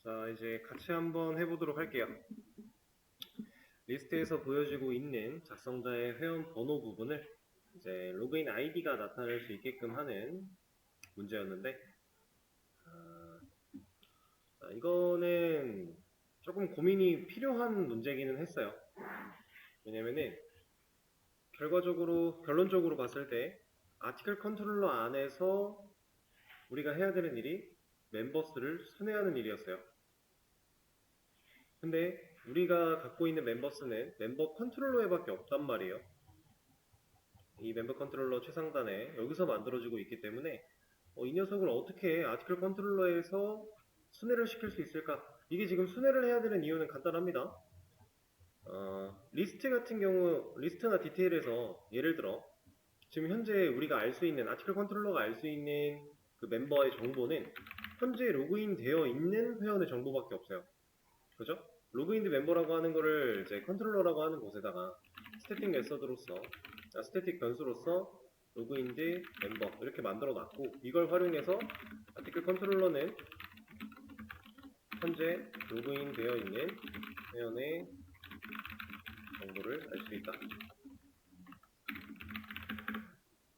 자, 이제 같이 한번 해보도록 할게요. 리스트에서 보여지고 있는 작성자의 회원 번호 부분을 이제 로그인 아이디가 나타낼 수 있게끔 하는 문제였는데, 이거는 조금 고민이 필요한 문제기는 했어요. 왜냐면은 결론적으로 봤을 때 아티클 컨트롤러 안에서 우리가 해야 되는 일이 멤버스를 순회하는 일이었어요. 근데 우리가 갖고 있는 멤버스는 멤버 컨트롤러에 밖에 없단 말이에요. 이 멤버 컨트롤러 최상단에 여기서 만들어지고 있기 때문에 이 녀석을 어떻게 아티클 컨트롤러에서 순회를 시킬 수 있을까? 이게 지금 순회를 해야 되는 이유는 간단합니다. 리스트 같은 경우, 리스트나 디테일에서 예를 들어 지금 현재 우리가 알 수 있는, 아티클 컨트롤러가 알 수 있는 그 멤버의 정보는 현재 로그인 되어 있는 회원의 정보밖에 없어요. 그죠? 로그인드 멤버라고 하는 거를 이제 컨트롤러라고 하는 곳에다가 스태틱 메서드로서, 스태틱 변수로서 로그인드 멤버 이렇게 만들어 놨고, 이걸 활용해서 아티클 컨트롤러는 현재 로그인 되어 있는 회원의 정보를 알 수 있다.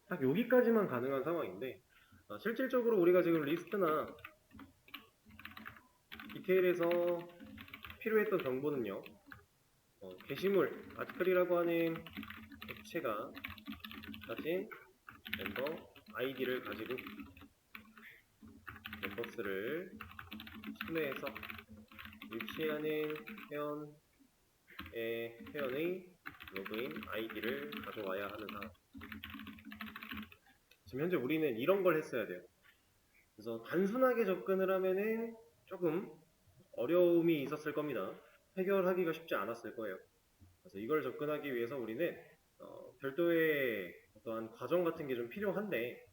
딱 여기까지만 가능한 상황인데, 실질적으로 우리가 지금 리스트나 디테일에서 필요했던 정보는요, 게시물, 아티클이라고 하는 객체가 가진 멤버 아이디를 가지고 멤버스를 순회해서 유치하는 회원의 로그인 아이디를 가져와야 하는 상황. 지금 현재 우리는 이런 걸 했어야 돼요. 그래서 단순하게 접근을 하면은 조금 어려움이 있었을 겁니다. 해결하기가 쉽지 않았을 거예요. 그래서 이걸 접근하기 위해서 우리는 별도의 어떠한 과정 같은 게 좀 필요한데,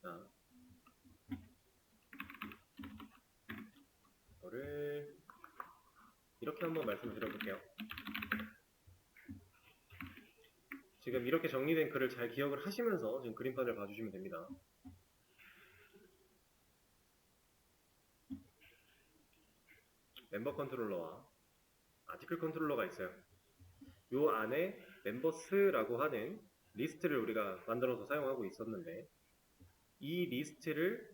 자, 이거를 이렇게 한번 말씀을 드려볼게요. 지금 이렇게 정리된 글을 잘 기억을 하시면서 지금 그림판을 봐주시면 됩니다. 멤버 컨트롤러와 아티클 컨트롤러가 있어요. 요 안에 멤버스라고 하는 리스트를 우리가 만들어서 사용하고 있었는데, 이 리스트를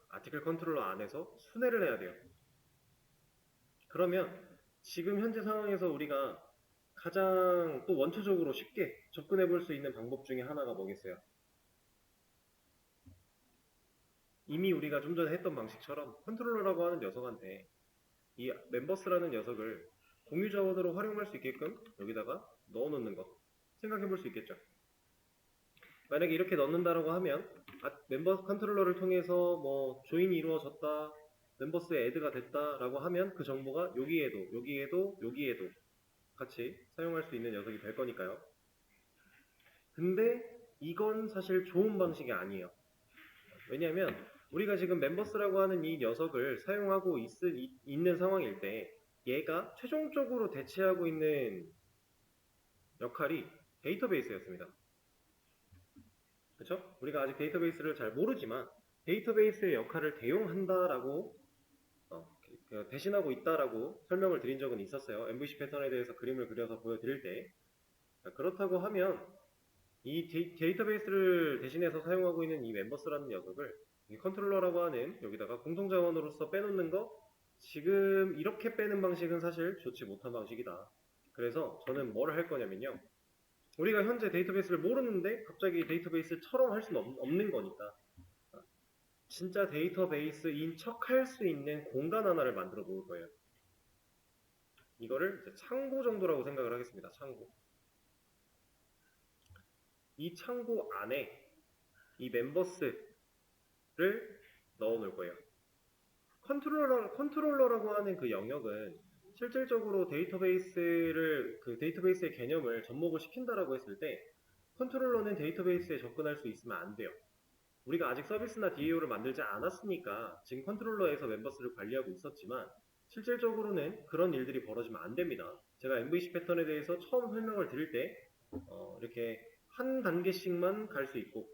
아티클 컨트롤러 안에서 순회를 해야 돼요. 그러면 지금 현재 상황에서 우리가 가장 또 원초적으로 쉽게 접근해 볼 수 있는 방법 중에 하나가 뭐겠어요? 이미 우리가 좀 전에 했던 방식처럼 컨트롤러라고 하는 녀석한테 이 멤버스라는 녀석을 공유 자원으로 활용할 수 있게끔 여기다가 넣어 놓는 것 생각해 볼 수 있겠죠. 만약에 이렇게 넣는다라고 하면 멤버 컨트롤러를 통해서 뭐 조인이 이루어졌다, 멤버스에 애드가 됐다라고 하면 그 정보가 여기에도 같이 사용할 수 있는 녀석이 될 거니까요. 근데 이건 사실 좋은 방식이 아니에요. 왜냐하면 우리가 지금 멤버스라고 하는 이 녀석을 사용하고 있는 상황일 때 얘가 최종적으로 대체하고 있는 역할이 데이터베이스였습니다. 그렇죠? 우리가 아직 데이터베이스를 잘 모르지만 데이터베이스의 역할을 대용한다라고 대신하고 있다라고 설명을 드린 적은 있었어요. MVC 패턴에 대해서 그림을 그려서 보여드릴 때. 그렇다고 하면 이 데이터베이스를 대신해서 사용하고 있는 이 멤버스라는 녀석을 컨트롤러라고 하는 여기다가 공통자원으로서 빼놓는 거, 지금 이렇게 빼는 방식은 사실 좋지 못한 방식이다. 그래서 저는 뭘 할 거냐면요, 우리가 현재 데이터베이스를 모르는데 갑자기 데이터베이스처럼 할 수는 없는 거니까 진짜 데이터베이스인 척 할 수 있는 공간 하나를 만들어 놓을 거예요. 이거를 이제 창고 정도라고 생각을 하겠습니다. 창고. 이 창고 안에 이 멤버스를 넣어 놓을 거예요. 컨트롤러라고 하는 그 영역은 실질적으로 데이터베이스의 개념을 접목을 시킨다라고 했을 때 컨트롤러는 데이터베이스에 접근할 수 있으면 안 돼요. 우리가 아직 서비스나 DAO를 만들지 않았으니까 지금 컨트롤러에서 멤버스를 관리하고 있었지만 실질적으로는 그런 일들이 벌어지면 안 됩니다. 제가 MVC 패턴에 대해서 처음 설명을 드릴 때 이렇게 한 단계씩만 갈 수 있고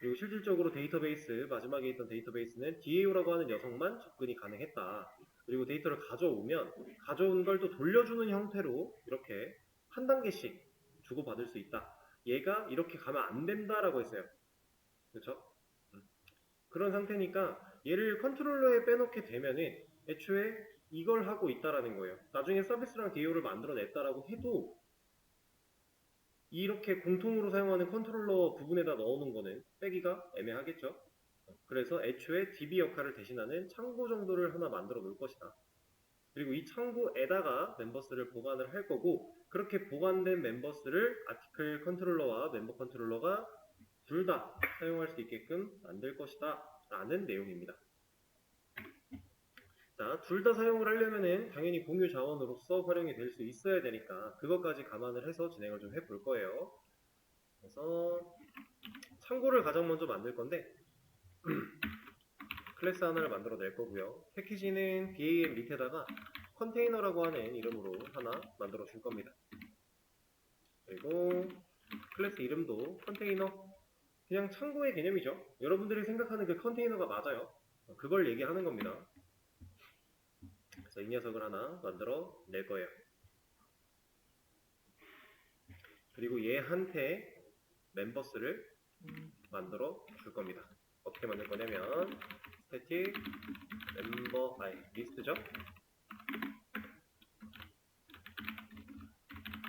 그리고 실질적으로 데이터베이스, 마지막에 있던 데이터베이스는 DAO라고 하는 녀석만 접근이 가능했다. 그리고 데이터를 가져오면 가져온 걸 또 돌려주는 형태로 이렇게 한 단계씩 주고받을 수 있다. 얘가 이렇게 가면 안 된다라고 했어요. 그렇죠? 그런 상태니까 얘를 컨트롤러에 빼놓게 되면은 애초에 이걸 하고 있다라는 거예요. 나중에 서비스랑 DAO를 만들어냈다라고 해도 이렇게 공통으로 사용하는 컨트롤러 부분에다 넣어놓은 거는 빼기가 애매하겠죠. 그래서 애초에 DB 역할을 대신하는 창고 정도를 하나 만들어 놓을 것이다. 그리고 이 창고에다가 멤버스를 보관을 할 거고, 그렇게 보관된 멤버스를 아티클 컨트롤러와 멤버 컨트롤러가 둘 다 사용할 수 있게끔 만들 것이다 라는 내용입니다. 자, 둘 다 사용을 하려면은 당연히 공유 자원으로서 활용이 될 수 있어야 되니까 그것까지 감안을 해서 진행을 좀 해볼 거예요. 그래서 창고를 가장 먼저 만들 건데 클래스 하나를 만들어 낼 거고요. 패키지는 BAM 밑에다가 컨테이너라고 하는 이름으로 하나 만들어 줄 겁니다. 그리고 클래스 이름도 컨테이너, 그냥 창고의 개념이죠. 여러분들이 생각하는 그 컨테이너가 맞아요. 그걸 얘기하는 겁니다. 그래서 이 녀석을 하나 만들어 낼 거예요. 그리고 얘한테 멤버스를 만들어 줄 겁니다. 어떻게 만들 거냐면 스태틱 멤버 리스트죠.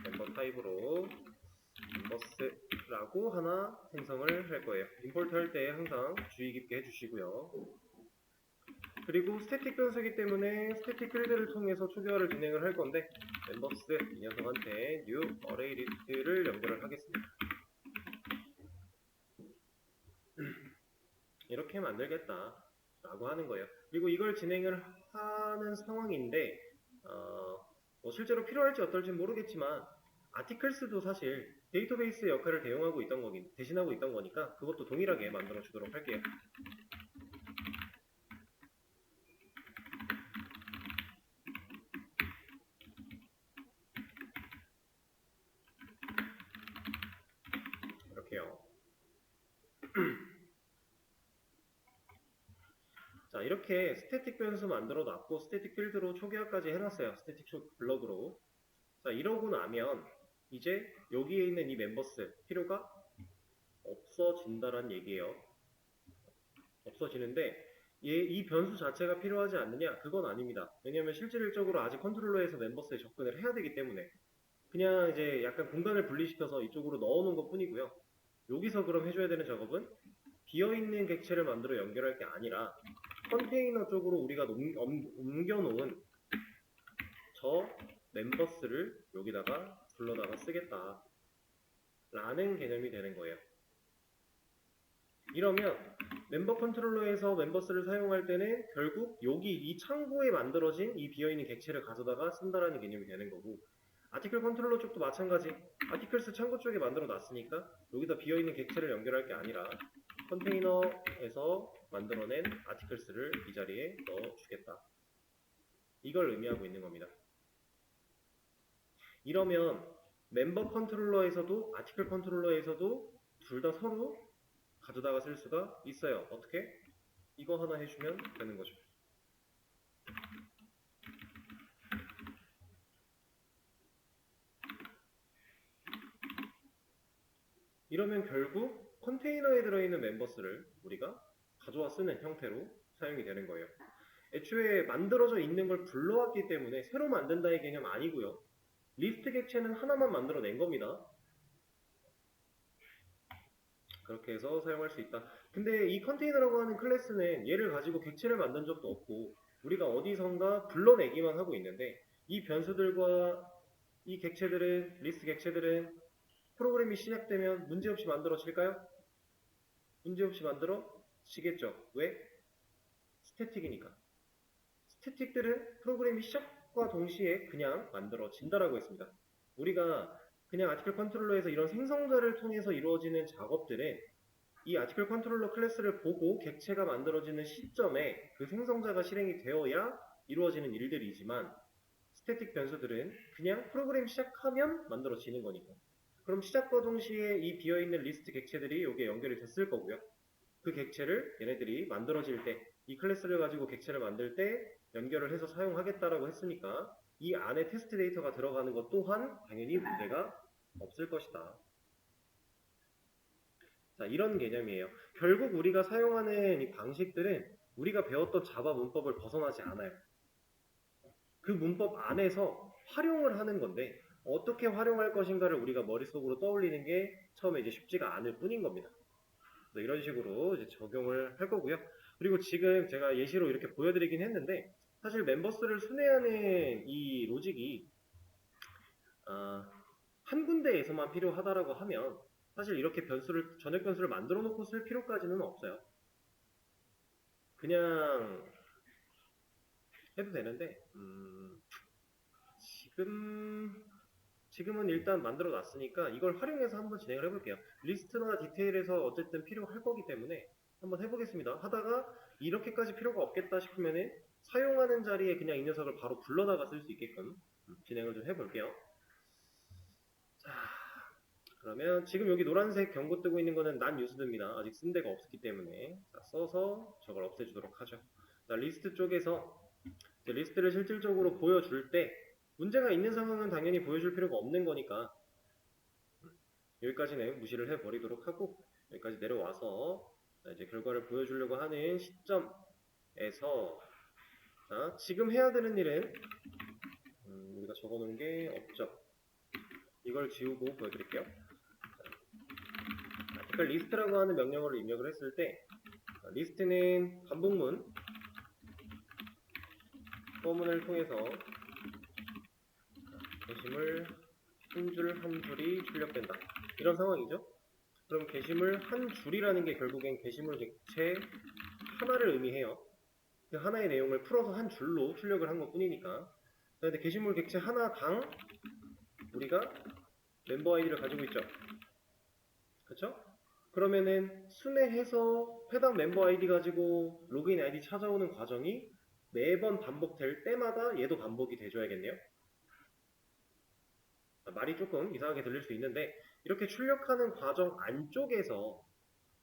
멤버 타입으로 멤버스라고 하나 생성을 할 거예요. 임포트 할 때 항상 주의 깊게 해주시고요. 그리고 스태틱 변수이기 때문에 스태틱 필드를 통해서 초기화를 진행을 할 건데 멤버스 이 녀석한테 new array list를 연결을 하겠습니다. 이렇게 만들겠다 라고 하는 거예요. 그리고 이걸 진행을 하는 상황인데 뭐 실제로 필요할지 어떨지 모르겠지만 아티클스도 사실 데이터베이스 역할을 대신하고 있던 거니까 그것도 동일하게 만들어 주도록 할게요. 이렇게요. 자, 이렇게 스태틱 변수 만들어 놨고 스태틱 필드로 초기화까지 해놨어요. 스태틱 블럭으로. 자, 이러고 나면 이제 여기에 있는 이 멤버스 필요가 없어진다란 얘기예요. 없어지는데 이 변수 자체가 필요하지 않느냐? 그건 아닙니다. 왜냐하면 실질적으로 아직 컨트롤러에서 멤버스에 접근을 해야 되기 때문에 그냥 이제 약간 공간을 분리시켜서 이쪽으로 넣어놓은 것 뿐이고요. 여기서 그럼 해줘야 되는 작업은 비어있는 객체를 만들어 연결할 게 아니라 컨테이너 쪽으로 우리가 옮겨놓은 저 멤버스를 여기다가 불러다가 쓰겠다 라는 개념이 되는 거예요. 이러면 멤버 컨트롤러에서 멤버스를 사용할 때는 결국 여기 이 창고에 만들어진 이 비어있는 객체를 가져다가 쓴다라는 개념이 되는 거고, 아티클 컨트롤러 쪽도 마찬가지. 아티클스 창고 쪽에 만들어 놨으니까 여기다 비어있는 객체를 연결할 게 아니라 컨테이너에서 만들어낸 아티클스를 이 자리에 넣어주겠다. 이걸 의미하고 있는 겁니다. 이러면 멤버 컨트롤러에서도 아티클 컨트롤러에서도 둘 다 서로 가져다가 쓸 수가 있어요. 어떻게? 이거 하나 해주면 되는 거죠. 이러면 결국 컨테이너에 들어있는 멤버스를 우리가 가져와 쓰는 형태로 사용이 되는 거예요. 애초에 만들어져 있는 걸 불러왔기 때문에 새로 만든다의 개념 아니고요. 리스트 객체는 하나만 만들어낸 겁니다. 그렇게 해서 사용할 수 있다. 근데 이 컨테이너라고 하는 클래스는 얘를 가지고 객체를 만든 적도 없고 우리가 어디선가 불러내기만 하고 있는데 이 변수들과 이 객체들은, 리스트 객체들은 프로그램이 시작되면 문제없이 만들어질까요? 문제없이 만들어지겠죠. 왜? 스태틱이니까. 스태틱들은 프로그램이 시작과 동시에 그냥 만들어진다라고 했습니다. 우리가 그냥 아티클 컨트롤러에서 이런 생성자를 통해서 이루어지는 작업들은 이 아티클 컨트롤러 클래스를 보고 객체가 만들어지는 시점에 그 생성자가 실행이 되어야 이루어지는 일들이지만 스태틱 변수들은 그냥 프로그램 시작하면 만들어지는 거니까. 그럼 시작과 동시에 이 비어있는 리스트 객체들이 여기에 연결이 됐을 거고요. 그 객체를 얘네들이 만들어질 때, 이 클래스를 가지고 객체를 만들 때 연결을 해서 사용하겠다라고 했으니까 이 안에 테스트 데이터가 들어가는 것 또한 당연히 문제가 없을 것이다. 자, 이런 개념이에요. 결국 우리가 사용하는 이 방식들은 우리가 배웠던 자바 문법을 벗어나지 않아요. 그 문법 안에서 활용을 하는 건데 어떻게 활용할 것인가를 우리가 머릿속으로 떠올리는 게 처음에 이제 쉽지가 않을 뿐인 겁니다. 이런 식으로 이제 적용을 할 거고요. 그리고 지금 제가 예시로 이렇게 보여드리긴 했는데 사실 멤버스를 순회하는 이 로직이 한 군데에서만 필요하다라고 하면 사실 이렇게 전역 변수를 만들어 놓고 쓸 필요까지는 없어요. 그냥 해도 되는데 지금은 일단 만들어 놨으니까 이걸 활용해서 한번 진행을 해볼게요. 리스트나 디테일에서 어쨌든 필요할 거기 때문에 한번 해보겠습니다. 하다가 이렇게까지 필요가 없겠다 싶으면은 사용하는 자리에 그냥 이 녀석을 바로 불러다가 쓸 수 있게끔 진행을 좀 해볼게요. 자, 그러면 지금 여기 노란색 경고 뜨고 있는 거는 난 유스드입니다. 아직 쓴 데가 없기 때문에 자, 써서 저걸 없애주도록 하죠. 자, 리스트 쪽에서 리스트를 실질적으로 보여줄 때 문제가 있는 상황은 당연히 보여줄 필요가 없는 거니까 여기까지는 무시를 해버리도록 하고 여기까지 내려와서 이제 결과를 보여주려고 하는 시점에서 자, 지금 해야 되는 일은 우리가 적어놓은 게 없죠. 이걸 지우고 보여드릴게요. 아티클 리스트라고 하는 명령어를 입력을 했을 때 리스트는 반복문 포문을 통해서 게시물 한 줄 한 줄이 출력된다. 이런 상황이죠. 그럼 게시물 한 줄이라는 게 결국엔 게시물 객체 하나를 의미해요. 그 하나의 내용을 풀어서 한 줄로 출력을 한 것 뿐이니까. 그런데 게시물 객체 하나당 우리가 멤버 아이디를 가지고 있죠. 그쵸? 그러면은 순회해서 해당 멤버 아이디 가지고 로그인 아이디 찾아오는 과정이 매번 반복될 때마다 얘도 반복이 돼줘야겠네요. 말이 조금 이상하게 들릴 수 있는데 이렇게 출력하는 과정 안쪽에서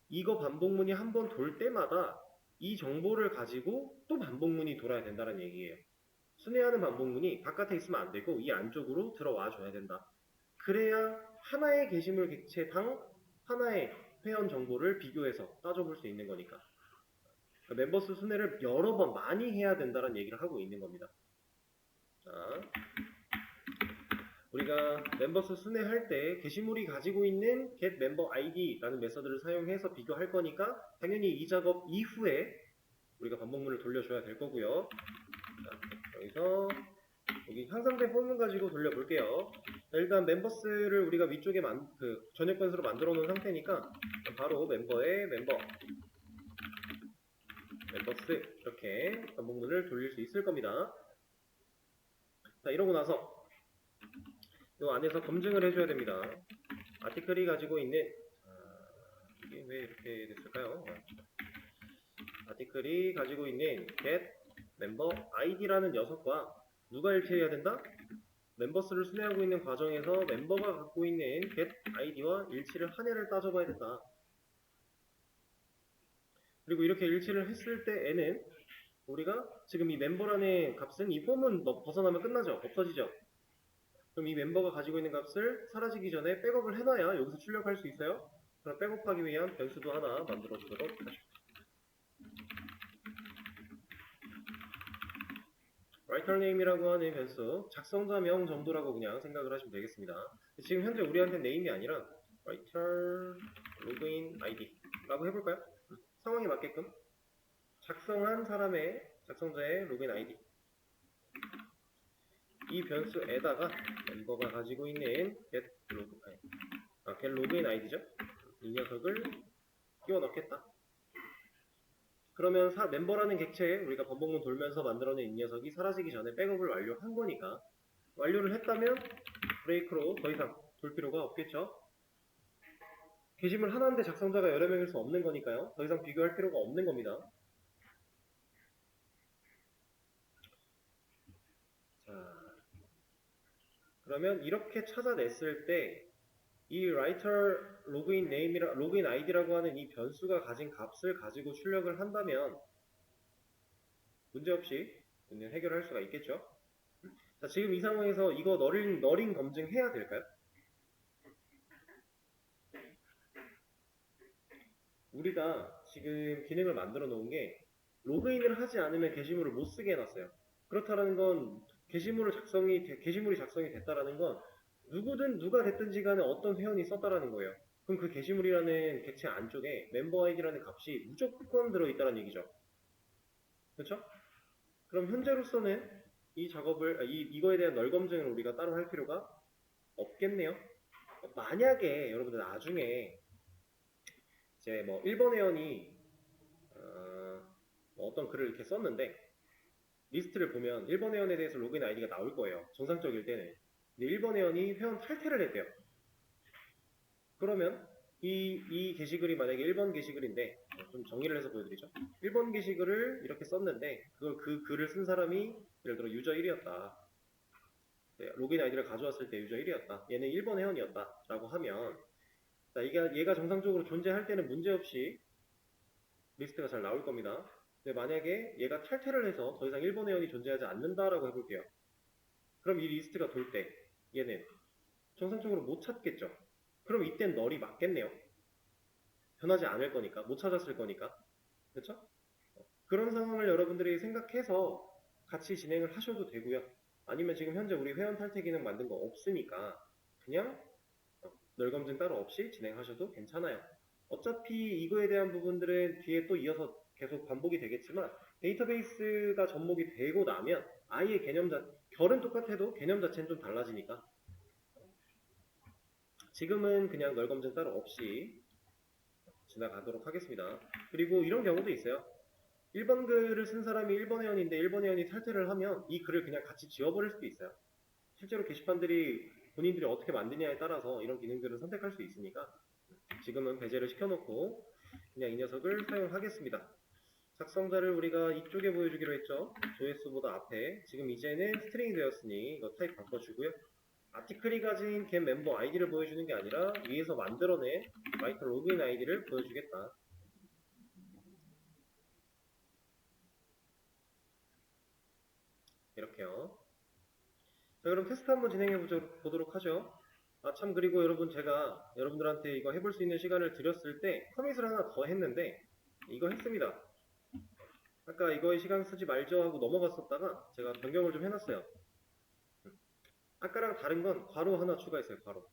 이거 반복문이 한번 돌 때마다 이 정보를 가지고 또 반복문이 돌아야 된다는 얘기예요. 순회하는 반복문이 바깥에 있으면 안 되고 이 안쪽으로 들어와 줘야 된다. 그래야 하나의 게시물 객체당 하나의 회원 정보를 비교해서 따져볼 수 있는 거니까. 멤버스 순회를 여러 번 많이 해야 된다는 얘기를 하고 있는 겁니다. 자, 우리가 멤버스 순회할 때 게시물이 가지고 있는 getMemberID라는 메서드를 사용해서 비교할 거니까 당연히 이 작업 이후에 우리가 반복문을 돌려줘야 될 거고요. 자, 여기서 여기 향상된 포문 가지고 돌려볼게요. 자, 일단 멤버스를 우리가 위쪽에 전역 변수로 만들어 놓은 상태니까 바로 멤버의 멤버스 이렇게 반복문을 돌릴 수 있을 겁니다. 자, 이러고 나서 이 안에서 검증을 해줘야 됩니다. 아티클이 가지고 있는 이게 왜 이렇게 됐을까요? 아티클이 가지고 있는 get member id라는 녀석과 누가 일치해야 된다? 멤버스를 순회하고 있는 과정에서 멤버가 갖고 있는 get id와 일치를 한 해를 따져봐야 된다. 그리고 이렇게 일치를 했을 때에는 우리가 지금 이 멤버라는 값은 이 폼은 벗어나면 끝나죠? 없어지죠? 그럼 이 멤버가 가지고 있는 값을 사라지기 전에 백업을 해놔야 여기서 출력할 수 있어요. 그럼 백업하기 위한 변수도 하나 만들어주도록 하죠. writer name이라고 하는 변수, 작성자명 정도라고 그냥 생각을 하시면 되겠습니다. 지금 현재 우리한테 name이 아니라 writer login id라고 해볼까요? 상황에 맞게끔 작성한 사람의 작성자의 로그인 아이디 이 변수에다가 멤버가 가지고 있는 get login 아이디죠. 이 녀석을 끼워 넣겠다. 그러면 멤버라는 객체에 우리가 반복문 돌면서 만들어낸 이 녀석이 사라지기 전에 백업을 완료한 거니까 완료를 했다면 브레이크로 더 이상 돌 필요가 없겠죠. 게시물 하나인데 작성자가 여러 명일 수 없는 거니까요. 더 이상 비교할 필요가 없는 겁니다. 자, 그러면 이렇게 찾아냈을 때 이 writer 로그인 id라고 하는 이 변수가 가진 값을 가지고 출력을 한다면 문제없이 해결할 수가 있겠죠. 자, 지금 이 상황에서 이거 너링 검증해야 될까요? 우리가 지금 기능을 만들어 놓은 게 로그인을 하지 않으면 게시물을 못 쓰게 해놨어요. 그렇다는 건 게시물이 작성이 됐다라는 건 누구든 누가 됐든지 간에 어떤 회원이 썼다라는 거예요. 그럼 그 게시물이라는 객체 안쪽에 멤버 아이디라는 값이 무조건 들어있다는 얘기죠. 그렇죠? 그럼 현재로서는 이 작업을 이거에 대한 널 검증을 우리가 따로 할 필요가 없겠네요. 만약에 여러분들 나중에 이제 뭐 1번 회원이 뭐 어떤 글을 이렇게 썼는데 리스트를 보면 1번 회원에 대해서 로그인 아이디가 나올 거예요. 정상적일 때는. 근데 1번 회원이 회원 탈퇴를 했대요. 그러면 이 게시글이 만약에 1번 게시글인데 좀 정리를 해서 보여드리죠. 1번 게시글을 이렇게 썼는데 그 글을 쓴 사람이 예를 들어 유저 1이었다. 로그인 아이디를 가져왔을 때 유저 1이었다. 얘는 1번 회원이었다. 라고 하면 자, 얘가 정상적으로 존재할 때는 문제없이 리스트가 잘 나올 겁니다. 근데 만약에 얘가 탈퇴를 해서 더 이상 1번 회원이 존재하지 않는다라고 해볼게요. 그럼 이 리스트가 돌 때 얘는 정상적으로 못 찾겠죠. 그럼 이땐 널이 맞겠네요. 변하지 않을 거니까, 못 찾았을 거니까. 그렇죠? 그런 상황을 여러분들이 생각해서 같이 진행을 하셔도 되고요. 아니면 지금 현재 우리 회원 탈퇴 기능 만든 거 없으니까 그냥 널 검증 따로 없이 진행하셔도 괜찮아요. 어차피 이거에 대한 부분들은 뒤에 또 이어서 계속 반복이 되겠지만 데이터베이스가 접목이 되고 나면 아예 결은 똑같아도 개념 자체는 좀 달라지니까 지금은 그냥 널 검증 따로 없이 지나가도록 하겠습니다. 그리고 이런 경우도 있어요. 1번 글을 쓴 사람이 1번 회원인데 1번 회원이 탈퇴를 하면 이 글을 그냥 같이 지워버릴 수도 있어요. 실제로 게시판들이 본인들이 어떻게 만드냐에 따라서 이런 기능들을 선택할 수 있으니까 지금은 배제를 시켜놓고 그냥 이 녀석을 사용하겠습니다. 작성자를 우리가 이쪽에 보여주기로 했죠. 조회수보다 앞에. 지금 이제는 스트링이 되었으니 이거 타입 바꿔주고요. 아티클이 가진 겟 멤버 아이디를 보여주는 게 아니라 위에서 만들어낸 마이크로 로그인 아이디를 보여주겠다. 이렇게요. 자, 그럼 테스트 한번 진행해 보도록 하죠. 참, 그리고 여러분, 제가 여러분들한테 이거 해볼 수 있는 시간을 드렸을 때 커밋을 하나 더 했는데 이거 했습니다. 아까 이거에 시간 쓰지 말죠 하고 넘어갔었다가 제가 변경을 좀 해놨어요. 아까랑 다른 건 괄호 하나 추가했어요. 괄호.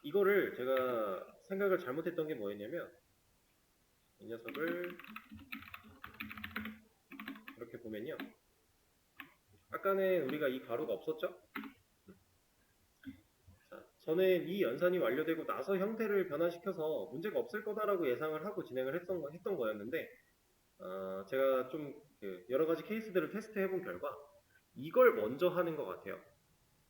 이거를 제가 생각을 잘못했던 게 뭐였냐면 이 녀석을 이렇게 보면요. 아까는 우리가 이 괄호가 없었죠? 자, 저는 이 연산이 완료되고 나서 형태를 변화시켜서 문제가 없을 거다라고 예상을 하고 진행을 했던 거였는데 제가 좀 여러 가지 케이스들을 테스트해 본 결과 이걸 먼저 하는 것 같아요.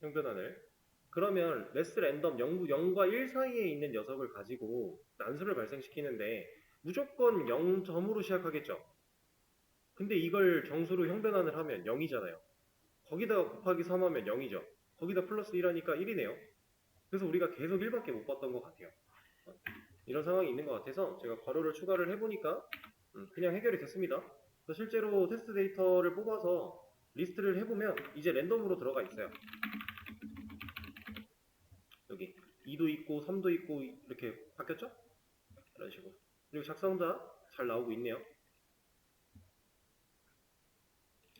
형변환을. 그러면 레스 랜덤 0과 1 사이에 있는 녀석을 가지고 난수를 발생시키는데 무조건 0점으로 시작하겠죠. 근데 이걸 정수로 형변환을 하면 0이잖아요. 거기다가 곱하기 3 하면 0이죠. 거기다 플러스 1 하니까 1이네요. 그래서 우리가 계속 1밖에 못 봤던 것 같아요. 이런 상황이 있는 것 같아서 제가 괄호를 추가를 해보니까 그냥 해결이 됐습니다. 실제로 테스트 데이터를 뽑아서 리스트를 해보면 이제 랜덤으로 들어가 있어요. 여기 2도 있고 3도 있고 이렇게 바뀌었죠? 이런 식으로. 그리고 작성자 잘 나오고 있네요.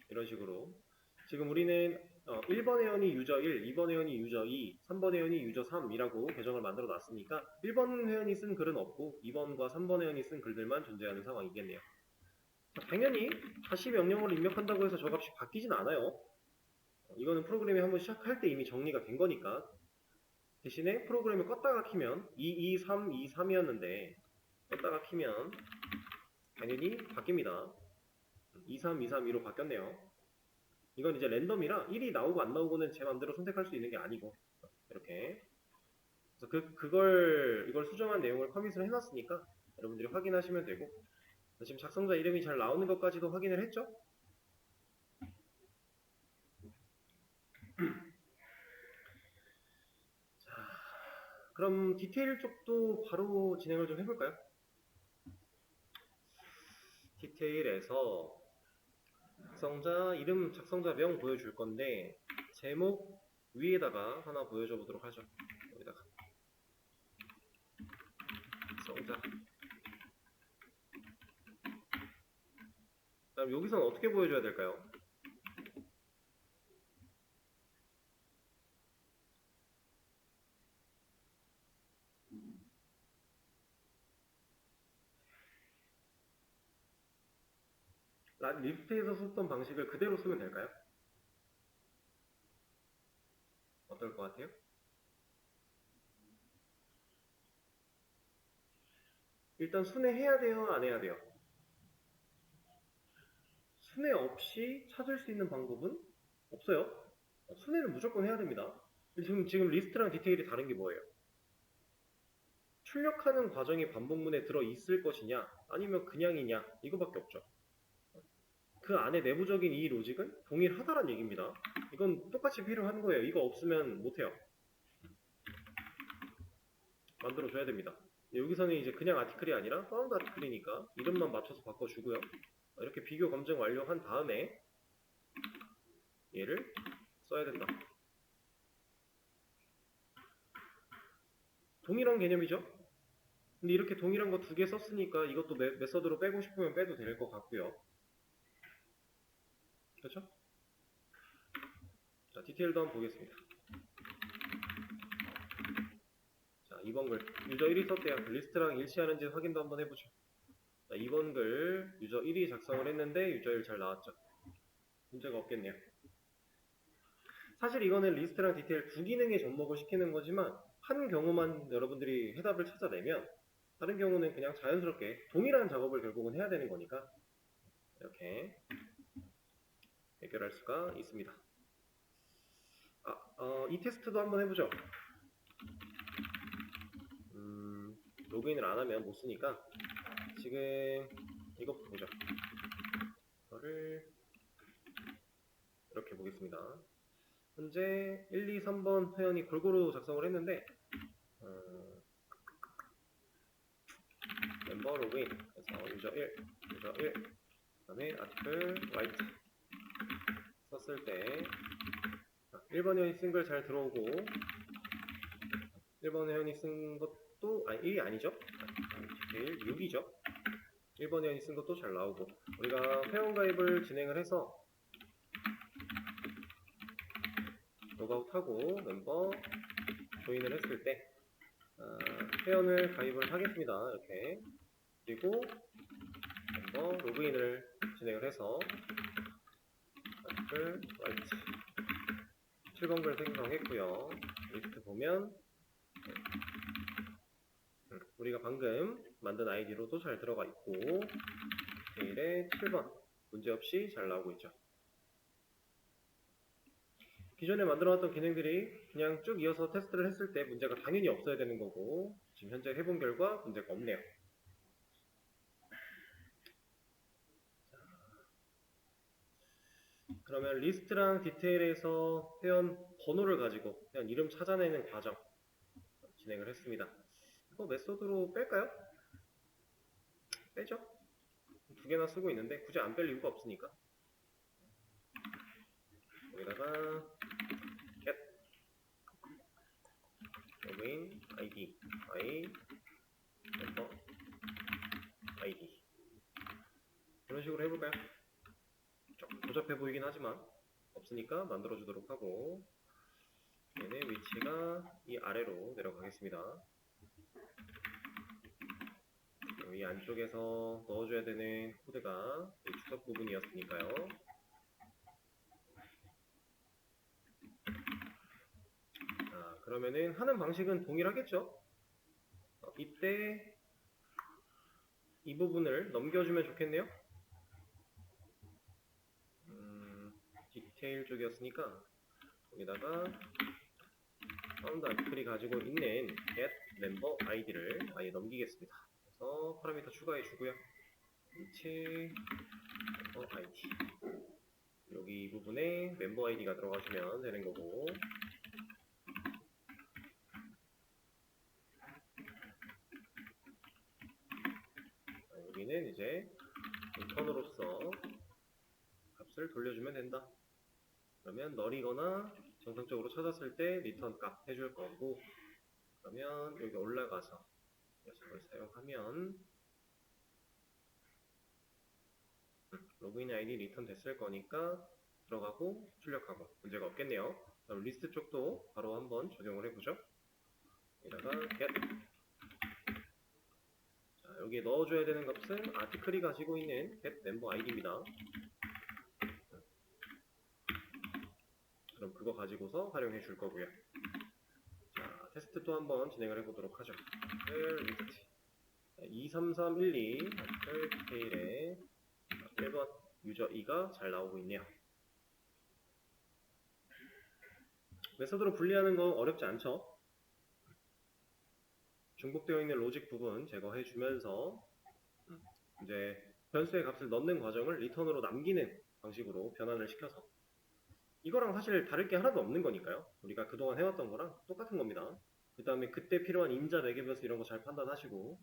이런 식으로. 지금 우리는 1번 회원이 유저 1, 2번 회원이 유저 2, 3번 회원이 유저 3이라고 계정을 만들어 놨으니까 1번 회원이 쓴 글은 없고 2번과 3번 회원이 쓴 글들만 존재하는 상황이겠네요. 당연히 다시 명령어를 입력한다고 해서 저 값이 바뀌진 않아요. 이거는 프로그램이 한번 시작할 때 이미 정리가 된 거니까. 대신에 프로그램을 껐다가 키면 223, 23이었는데 껐다가 키면 당연히 바뀝니다. 23, 23, 2로 바뀌었네요. 이건 이제 랜덤이라 1이 나오고 안 나오고는 제 맘대로 선택할 수 있는 게 아니고 이렇게. 그래서 이걸 수정한 내용을 커밋을 해놨으니까 여러분들이 확인하시면 되고 지금 작성자 이름이 잘 나오는 것까지도 확인을 했죠? 자, 그럼 디테일 쪽도 바로 진행을 좀 해볼까요? 디테일에서 작성자 이름, 작성자명 보여줄 건데 제목 위에다가 하나 보여줘 보도록 하죠. 여기다가 작성자. 그럼 여기서는 어떻게 보여줘야 될까요? 리스트에서 썼던 방식을 그대로 쓰면 될까요? 어떨 것 같아요? 일단 순회해야 돼요? 안 해야 돼요? 순회 없이 찾을 수 있는 방법은 없어요. 순회는 무조건 해야 됩니다. 지금 리스트랑 디테일이 다른 게 뭐예요? 출력하는 과정이 반복문에 들어있을 것이냐 아니면 그냥이냐 이거밖에 없죠. 그 안에 내부적인 이 로직은 동일하다란 얘기입니다. 이건 똑같이 필요한 거예요. 이거 없으면 못해요. 만들어줘야 됩니다. 여기서는 이제 그냥 아티클이 아니라 파운드 아티클이니까 이름만 맞춰서 바꿔주고요. 이렇게 비교 검증 완료한 다음에 얘를 써야 된다. 동일한 개념이죠? 근데 이렇게 동일한 거 두 개 썼으니까 이것도 메서드로 빼고 싶으면 빼도 될 것 같고요. 그렇죠? 자, 디테일도 한번 보겠습니다. 자, 2번 글 유저 1이 썼대요. 리스트랑 일치하는지 확인도 한번 해보죠. 자, 2번 글 유저 1이 작성을 했는데 유저 1 잘 나왔죠. 문제가 없겠네요. 사실 이거는 리스트랑 디테일 두 기능에 접목을 시키는 거지만 한 경우만 여러분들이 해답을 찾아내면 다른 경우는 그냥 자연스럽게 동일한 작업을 결국은 해야 되는 거니까 이렇게 해결할 수가 있습니다. 이 테스트도 한번 해보죠. 로그인을 안 하면 못 쓰니까 지금 이것부터 보죠. 이거를 이렇게 보겠습니다. 현재 1, 2, 3번 회원이 골고루 작성을 했는데 멤버 로그인 그래서 유저 1, 유저 1 그 다음에 아티클 라이트 썼을 때 1번 회원이 쓴 글 잘 들어오고 1번 회원이 쓴 것도 1이 아니죠? 디테일 6이죠? 1번 회원이 쓴 것도 잘 나오고 우리가 회원 가입을 진행을 해서 로그아웃하고 멤버 조인을 했을 때 회원을 가입을 하겠습니다. 이렇게 그리고 멤버 로그인을 진행을 해서 아티클 라이트 7번 글 생성했고요. 리스트 보면 우리가 방금 만든 아이디로도 잘 들어가 있고 디테일에 7번 문제없이 잘 나오고 있죠. 기존에 만들어놨던 기능들이 그냥 쭉 이어서 테스트를 했을 때 문제가 당연히 없어야 되는 거고 지금 현재 해본 결과 문제가 없네요. 그러면 리스트랑 디테일에서 회원 번호를 가지고 회원 이름 찾아내는 과정 진행을 했습니다. 이거 메소드로 뺄까요? 빼죠. 두 개나 쓰고 있는데 굳이 안 뺄 이유가 없으니까 여기다가 get login id member id 이런 식으로 해볼까요? 조금 복잡해 보이긴 하지만 없으니까 만들어주도록 하고 얘네 위치가 이 아래로 내려가겠습니다. 이 안쪽에서 넣어줘야 되는 코드가 이 추석 부분이었으니까요. 자, 그러면은 하는 방식은 동일하겠죠? 이때 이 부분을 넘겨주면 좋겠네요. 디테일 쪽이었으니까 여기다가 파운드 아티클이 가지고 있는 get member id를 아예 넘기겠습니다. 그래서 파라미터 추가해 주고요. 위치 member id 여기 이 부분에 member id가 들어가주면 되는 거고 여기는 이제 리턴으로서 값을 돌려주면 된다. 그러면 널이거나 정상적으로 찾았을 때 리턴 값 해줄 거고, 그러면 여기 올라가서 녀석을 사용하면 로그인 아이디 리턴 됐을 거니까 들어가고 출력하고 문제가 없겠네요. 그럼 리스트 쪽도 바로 한번 적용을 해보죠. 여기다가 get. 자, 여기에 넣어줘야 되는 값은 아티클이 가지고 있는 get member id입니다. 그럼 그거 가지고서 활용해 줄 거고요. 자, 테스트 또 한번 진행을 해보도록 하죠. 리스트 23312 아티클 디테일에 1번 유저 2가 잘 나오고 있네요. 메서드로 분리하는 건 어렵지 않죠? 중복되어 있는 로직 부분 제거해 주면서 이제 변수의 값을 넣는 과정을 리턴으로 남기는 방식으로 변환을 시켜서, 이거랑 사실 다를 게 하나도 없는 거니까요. 우리가 그동안 해왔던 거랑 똑같은 겁니다. 그 다음에 그때 필요한 임자 매개 변수 이런 거 잘 판단하시고,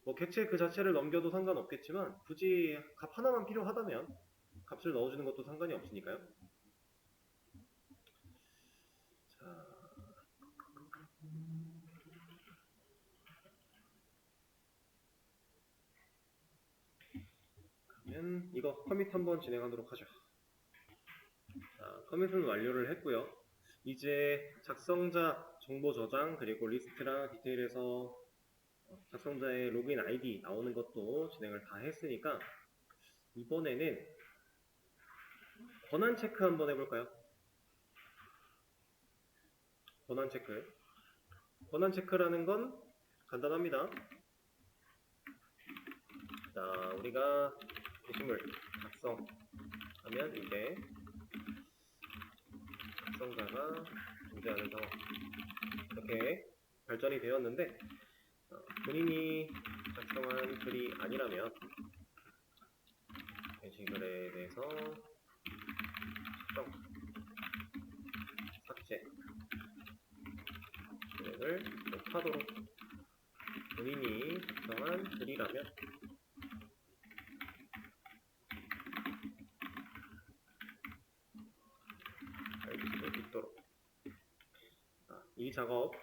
뭐 객체 그 자체를 넘겨도 상관없겠지만 굳이 값 하나만 필요하다면 값을 넣어주는 것도 상관이 없으니까요. 자, 그러면 이거 커밋 한번 진행하도록 하죠. 자, 커밋은 완료를 했고요. 이제 작성자 정보 저장 그리고 리스트랑 디테일에서 작성자의 로그인 아이디 나오는 것도 진행을 다 했으니까 이번에는 권한 체크 한번 해볼까요? 권한 체크. 권한 체크라는 건 간단합니다. 자, 우리가 게시물 작성하면 이제 작성자가 존재하는 상황 이렇게 발전이 되었는데, 본인이 작성한 글이 아니라면 게시글에 대해서 수정, 삭제 진행을 못하도록, 본인이 작성한 글이라면 알 수 있도록. 이 작업,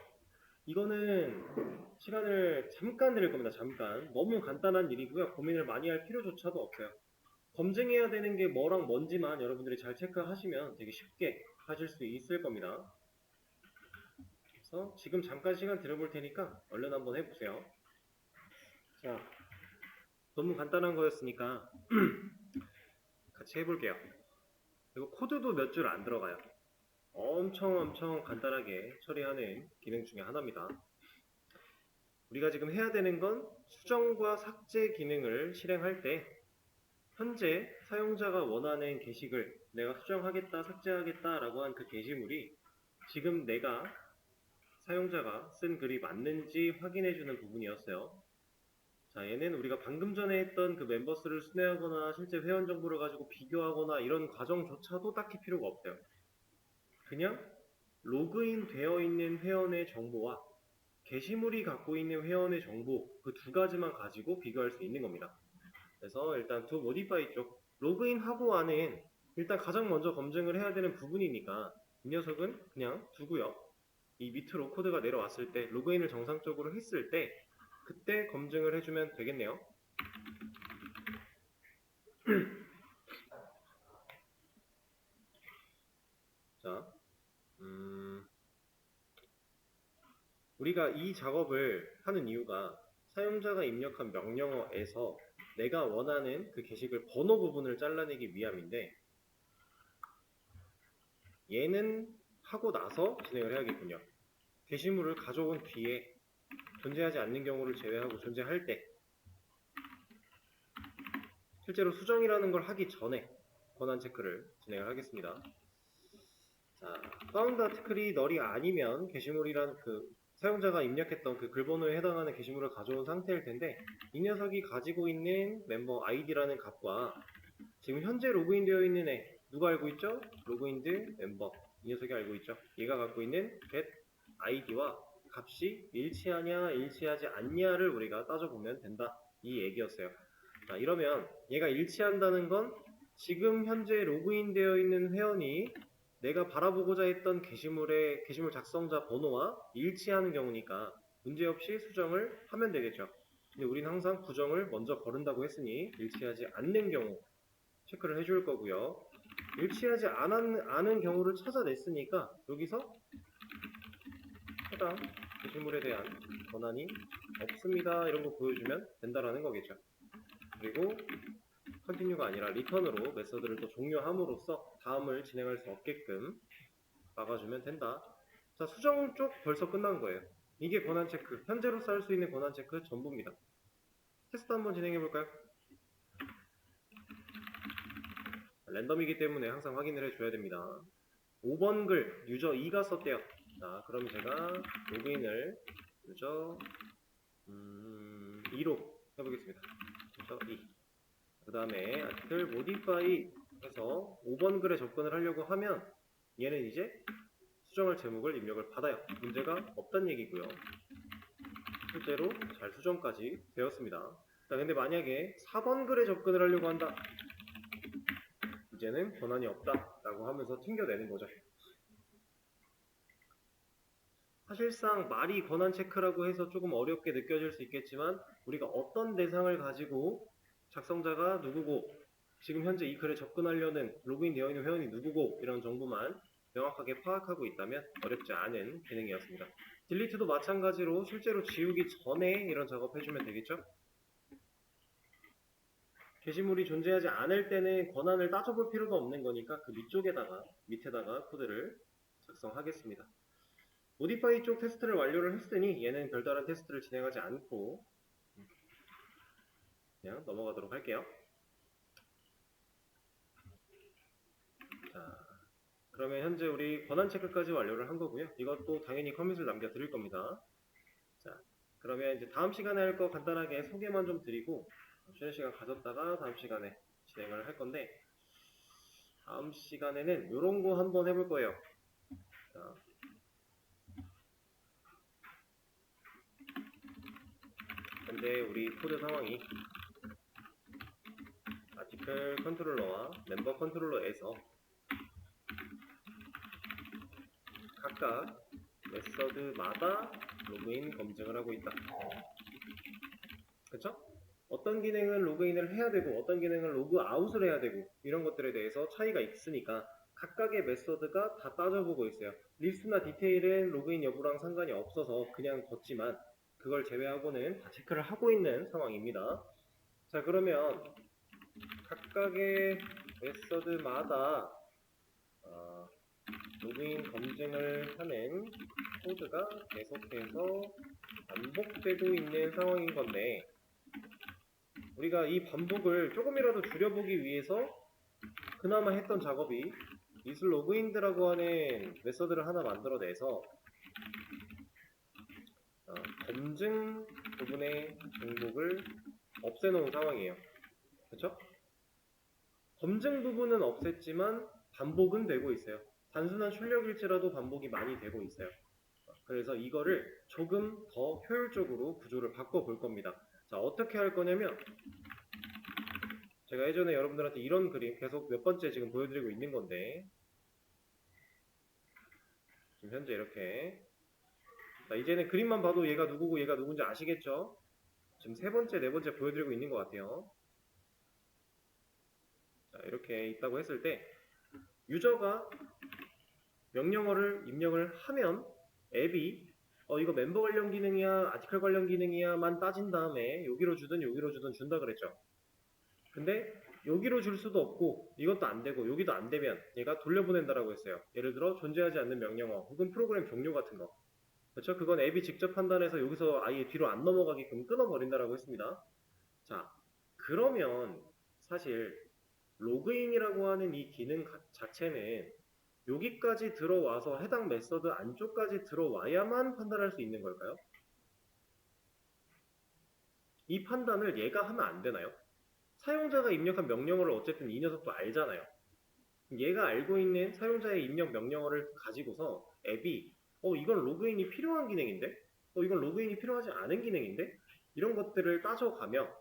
이거는 시간을 잠깐 드릴 겁니다. 잠깐. 너무 간단한 일이고요. 고민을 많이 할 필요조차도 없어요. 검증해야 되는 게 뭐랑 뭔지만 여러분들이 잘 체크하시면 되게 쉽게 하실 수 있을 겁니다. 그래서 지금 잠깐 시간 드려볼 테니까 얼른 한번 해보세요. 자, 너무 간단한 거였으니까 같이 해볼게요. 그리고 코드도 몇 줄 안 들어가요. 엄청 간단하게 처리하는 기능 중에 하나입니다. 우리가 지금 해야 되는 건 수정과 삭제 기능을 실행할 때 현재 사용자가 원하는 게시글, 내가 수정하겠다, 삭제하겠다 라고 한 그 게시물이 지금 내가 사용자가 쓴 글이 맞는지 확인해주는 부분이었어요. 자, 얘는 우리가 방금 전에 했던 그 멤버스를 순회하거나 실제 회원 정보를 가지고 비교하거나 이런 과정조차도 딱히 필요가 없어요. 그냥 로그인 되어 있는 회원의 정보와 게시물이 갖고 있는 회원의 정보, 그 두 가지만 가지고 비교할 수 있는 겁니다. 그래서 일단 두 모디파이 쪽, 로그인하고 안은 일단 가장 먼저 검증을 해야 되는 부분이니까 이 녀석은 그냥 두고요. 이 밑으로 코드가 내려왔을 때, 로그인을 정상적으로 했을 때 그때 검증을 해주면 되겠네요. 자, 우리가 이 작업을 하는 이유가 사용자가 입력한 명령어에서 내가 원하는 그 게시글 번호 부분을 잘라내기 위함인데, 얘는 하고 나서 진행을 해야겠군요. 게시물을 가져온 뒤에 존재하지 않는 경우를 제외하고 존재할 때, 실제로 수정이라는 걸 하기 전에 권한 체크를 진행을 하겠습니다. 자, found article이 널이 아니면 게시물이란 그 사용자가 입력했던 그 글번호에 해당하는 게시물을 가져온 상태일 텐데, 이 녀석이 가지고 있는 멤버 id라는 값과 지금 현재 로그인 되어 있는 애, 누가 알고 있죠? 로그인드 멤버, 이 녀석이 알고 있죠? 얘가 갖고 있는 get id와 값이 일치하냐 일치하지 않냐를 우리가 따져보면 된다, 이 얘기였어요. 자, 이러면 얘가 일치한다는 건 지금 현재 로그인 되어 있는 회원이 내가 바라보고자 했던 게시물 작성자 번호와 일치하는 경우니까 문제없이 수정을 하면 되겠죠. 근데 우린 항상 부정을 먼저 거른다고 했으니 일치하지 않는 경우 체크를 해줄 거고요. 일치하지 않은 경우를 찾아냈으니까 여기서 해당 게시물에 대한 권한이 없습니다. 이런 거 보여주면 된다라는 거겠죠. 그리고 컨티뉴가 아니라 리턴으로 메서드를 또 종료함으로써 다음을 진행할 수 없게끔 막아주면 된다. 자, 수정 쪽 벌써 끝난 거예요. 이게 권한 체크, 현재로서 할 수 있는 권한 체크 전부입니다. 테스트 한번 진행해 볼까요? 랜덤이기 때문에 항상 확인을 해줘야 됩니다. 5번 글 유저 2가 썼대요. 자, 그럼 제가 로그인을 유저 2로 해보겠습니다. 유저 2. 그 다음에 아티클 모디파이 해서 5번 글에 접근을 하려고 하면 얘는 이제 수정할 제목을 입력을 받아요. 문제가 없다는 얘기고요. 실제로 잘 수정까지 되었습니다. 자, 근데 만약에 4번 글에 접근을 하려고 한다. 이제는 권한이 없다 라고 하면서 튕겨내는 거죠. 사실상 말이 권한 체크라고 해서 조금 어렵게 느껴질 수 있겠지만 우리가 어떤 대상을 가지고 작성자가 누구고 지금 현재 이 글에 접근하려는 로그인 되어 있는 회원이 누구고 이런 정보만 명확하게 파악하고 있다면 어렵지 않은 기능이었습니다. 딜리트도 마찬가지로 실제로 지우기 전에 이런 작업 해주면 되겠죠? 게시물이 존재하지 않을 때는 권한을 따져볼 필요가 없는 거니까 그 밑에다가 코드를 작성하겠습니다. 모디파이 쪽 테스트를 완료를 했으니 얘는 별다른 테스트를 진행하지 않고 그냥 넘어가도록 할게요. 자, 그러면 현재 우리 권한 체크까지 완료를 한 거고요. 이것도 당연히 커밋을 남겨드릴 겁니다. 자, 그러면 이제 다음 시간에 할 거 간단하게 소개만 좀 드리고 쉬는 시간 가졌다가 다음 시간에 진행을 할 건데 다음 시간에는 이런 거 한번 해볼 거예요. 자, 현재 우리 코드 상황이 아티클 컨트롤러와 멤버 컨트롤러에서 각각 메서드마다 로그인 검증을 하고 있다. 그쵸? 어떤 기능은 로그인을 해야 되고 어떤 기능은 로그아웃을 해야 되고 이런 것들에 대해서 차이가 있으니까 각각의 메서드가 다 따져보고 있어요. 리스트나 디테일은 로그인 여부랑 상관이 없어서 그냥 뒀지만 그걸 제외하고는 다 체크를 하고 있는 상황입니다. 자, 그러면 각각의 메서드마다 로그인 검증을 하는 코드가 계속해서 반복되고 있는 상황인 건데 우리가 이 반복을 조금이라도 줄여보기 위해서 그나마 했던 작업이 이슬 로그인드라고 하는 메서드를 하나 만들어내서 검증 부분의 중복을 없애놓은 상황이에요. 그쵸? 검증 부분은 없앴지만 반복은 되고 있어요. 단순한 출력일지라도 반복이 많이 되고 있어요. 그래서 이거를 조금 더 효율적으로 구조를 바꿔볼 겁니다. 자, 어떻게 할 거냐면 제가 예전에 여러분들한테 이런 그림 계속 몇 번째 지금 보여드리고 있는 건데 지금 현재 이렇게 자, 이제는 그림만 봐도 얘가 누구고 얘가 누군지 아시겠죠? 지금 세 번째, 네 번째 보여드리고 있는 것 같아요. 자, 이렇게 있다고 했을 때 유저가 명령어를 입력을 하면 앱이 이거 멤버 관련 기능이야 아티클 관련 기능이야만 따진 다음에 여기로 주든 여기로 주든 준다 그랬죠. 근데 여기로 줄 수도 없고 이것도 안 되고 여기도 안 되면 얘가 돌려보낸다라고 했어요. 예를 들어 존재하지 않는 명령어 혹은 프로그램 종료 같은 거. 그렇죠? 그건 앱이 직접 판단해서 여기서 아예 뒤로 안 넘어가게끔 끊어버린다라고 했습니다. 자, 그러면 사실 로그인이라고 하는 이 기능 자체는 여기까지 들어와서 해당 메서드 안쪽까지 들어와야만 판단할 수 있는 걸까요? 이 판단을 얘가 하면 안 되나요? 사용자가 입력한 명령어를 어쨌든 이 녀석도 알잖아요. 얘가 알고 있는 사용자의 입력 명령어를 가지고서 앱이 이건 로그인이 필요한 기능인데? 이건 로그인이 필요하지 않은 기능인데? 이런 것들을 따져가며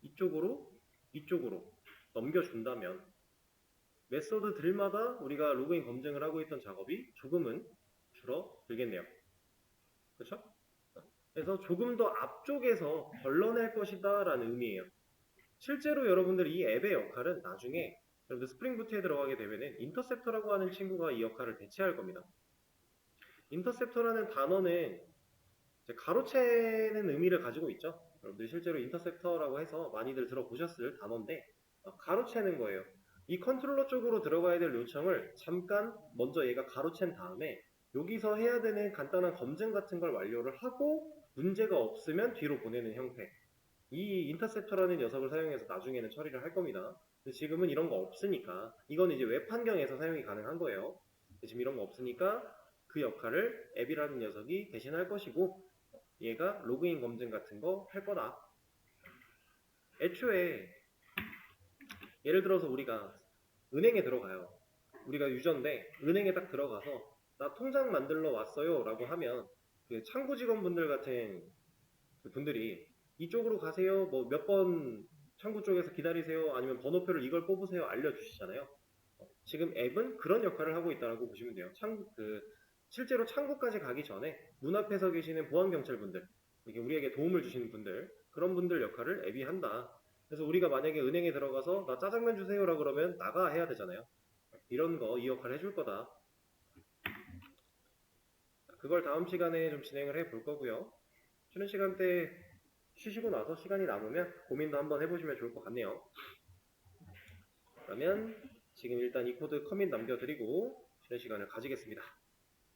이쪽으로 이쪽으로 넘겨준다면 메소드들마다 우리가 로그인 검증을 하고 있던 작업이 조금은 줄어들겠네요. 그렇죠? 그래서 조금 더 앞쪽에서 걸러낼 것이다 라는 의미예요. 실제로 여러분들 이 앱의 역할은 나중에 여러분들 스프링 부트에 들어가게 되면은 인터셉터라고 하는 친구가 이 역할을 대체할 겁니다. 인터셉터라는 단어는 가로채는 의미를 가지고 있죠. 여러분들 실제로 인터셉터라고 해서 많이들 들어보셨을 단어인데 가로채는 거예요. 이 컨트롤러 쪽으로 들어가야 될 요청을 잠깐 먼저 얘가 가로챈 다음에 여기서 해야 되는 간단한 검증 같은 걸 완료를 하고 문제가 없으면 뒤로 보내는 형태. 이 인터셉터라는 녀석을 사용해서 나중에는 처리를 할 겁니다. 근데 지금은 이런 거 없으니까 이건 이제 웹 환경에서 사용이 가능한 거예요. 지금 이런 거 없으니까 그 역할을 앱이라는 녀석이 대신할 것이고 얘가 로그인 검증 같은 거 할 거다. 애초에 예를 들어서 우리가 은행에 들어가요. 우리가 유저인데 은행에 딱 들어가서 나 통장 만들러 왔어요 라고 하면 그 창구 직원분들 같은 그 분들이 이쪽으로 가세요, 뭐 몇 번 창구 쪽에서 기다리세요, 아니면 번호표를 이걸 뽑으세요 알려주시잖아요. 지금 앱은 그런 역할을 하고 있다고 보시면 돼요. 실제로 창구까지 가기 전에 문 앞에 서 계시는 보안경찰분들, 이게 우리에게 도움을 주시는 분들, 그런 분들 역할을 앱이 한다. 그래서 우리가 만약에 은행에 들어가서 나 짜장면 주세요라 그러면 나가 해야 되잖아요. 이런 거 이 역할을 해줄 거다. 그걸 다음 시간에 좀 진행을 해볼 거고요. 쉬는 시간 때 쉬시고 나서 시간이 남으면 고민도 한번 해보시면 좋을 것 같네요. 그러면 지금 일단 이 코드 커밋 남겨드리고 쉬는 시간을 가지겠습니다.